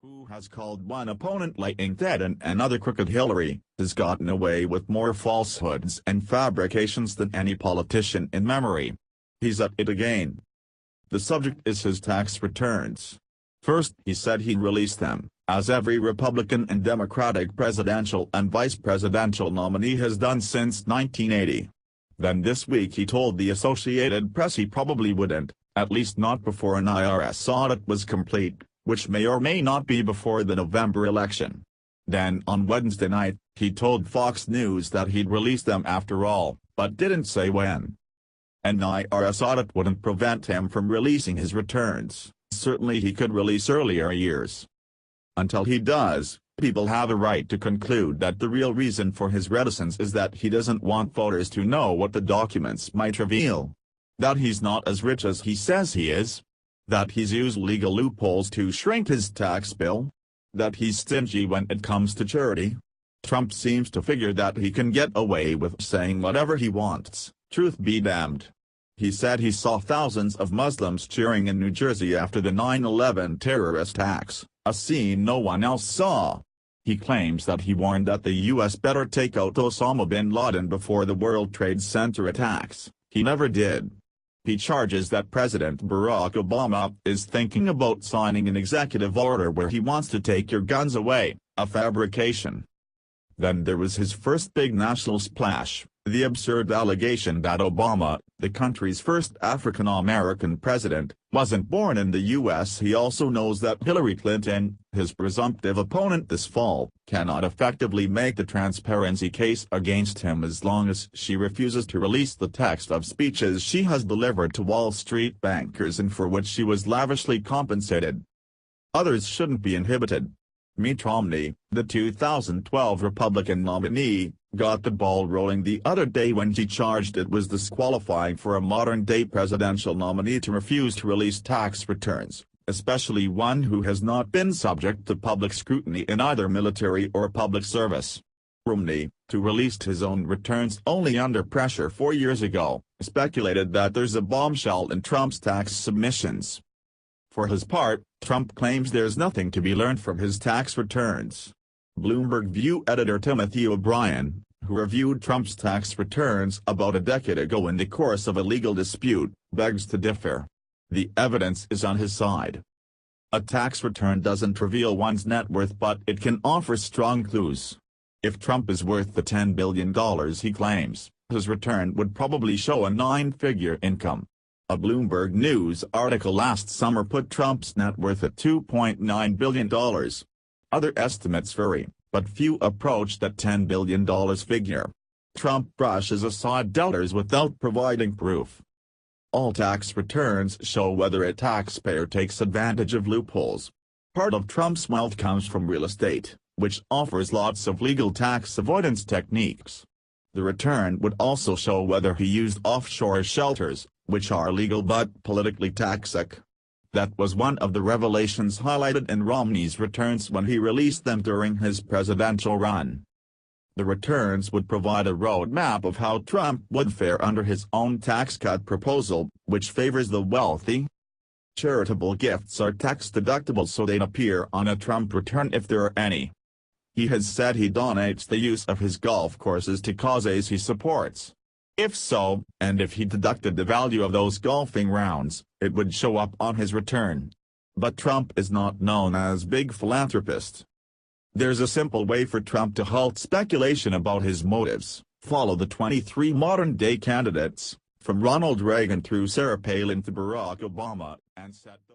who has called one opponent Lyin Ted and another crooked Hillary, has gotten away with more falsehoods and fabrications than any politician in memory. He's at it again. The subject is his tax returns. First he said he'd release them, as every Republican and Democratic presidential and vice presidential nominee has done since 1980. Then this week he told the Associated Press he probably wouldn't, at least not before an IRS audit was complete, which may or may not be before the November election. Then on Wednesday night, he told Fox News that he'd release them after all, but didn't say when. An IRS audit wouldn't prevent him from releasing his returns. Certainly he could release earlier years. Until he does, people have a right to conclude that the real reason for his reticence is that he doesn't want voters to know what the documents might reveal. That he's not as rich as he says he is. That he's used legal loopholes to shrink his tax bill. That he's stingy when it comes to charity. Trump seems to figure that he can get away with saying whatever he wants, truth be damned. He said he saw thousands of Muslims cheering in New Jersey after the 9/11 terrorist attacks, a scene no one else saw. He claims that he warned that the U.S. better take out Osama bin Laden before the World Trade Center attacks. He never did. He charges that President Barack Obama is thinking about signing an executive order where he wants to take your guns away, a fabrication. Then there was his first big national splash, the absurd allegation that Obama, the country's first African-American president, wasn't born in the U.S. He also knows that Hillary Clinton, his presumptive opponent this fall, cannot effectively make the transparency case against him as long as she refuses to release the text of speeches she has delivered to Wall Street bankers and for which she was lavishly compensated. Others shouldn't be inhibited. Mitt Romney, the 2012 Republican nominee, got the ball rolling the other day when he charged it was disqualifying for a modern-day presidential nominee to refuse to release tax returns, especially one who has not been subject to public scrutiny in either military or public service. Romney, who released his own returns only under pressure 4 years ago, speculated that there's a bombshell in Trump's tax submissions. For his part, Trump claims there's nothing to be learned from his tax returns. Bloomberg View editor Timothy O'Brien, who reviewed Trump's tax returns about a decade ago in the course of a legal dispute, begs to differ. The evidence is on his side. A tax return doesn't reveal one's net worth, but it can offer strong clues. If Trump is worth the $10 billion he claims, his return would probably show a 9-figure income. A Bloomberg News article last summer put Trump's net worth at $2.9 billion. Other estimates vary, but few approach that $10 billion figure. Trump brushes aside doubters without providing proof. All tax returns show whether a taxpayer takes advantage of loopholes. Part of Trump's wealth comes from real estate, which offers lots of legal tax avoidance techniques. The return would also show whether he used offshore shelters, which are legal but politically toxic. That was one of the revelations highlighted in Romney's returns when he released them during his presidential run. The returns would provide a roadmap of how Trump would fare under his own tax cut proposal, which favors the wealthy. Charitable gifts are tax-deductible, so they'd appear on a Trump return if there are any. He has said he donates the use of his golf courses to causes he supports. If so, and if he deducted the value of those golfing rounds, it would show up on his return. But Trump is not known as big philanthropist. There's a simple way for Trump to halt speculation about his motives: follow the 23 modern-day candidates, from Ronald Reagan through Sarah Palin to Barack Obama, and set those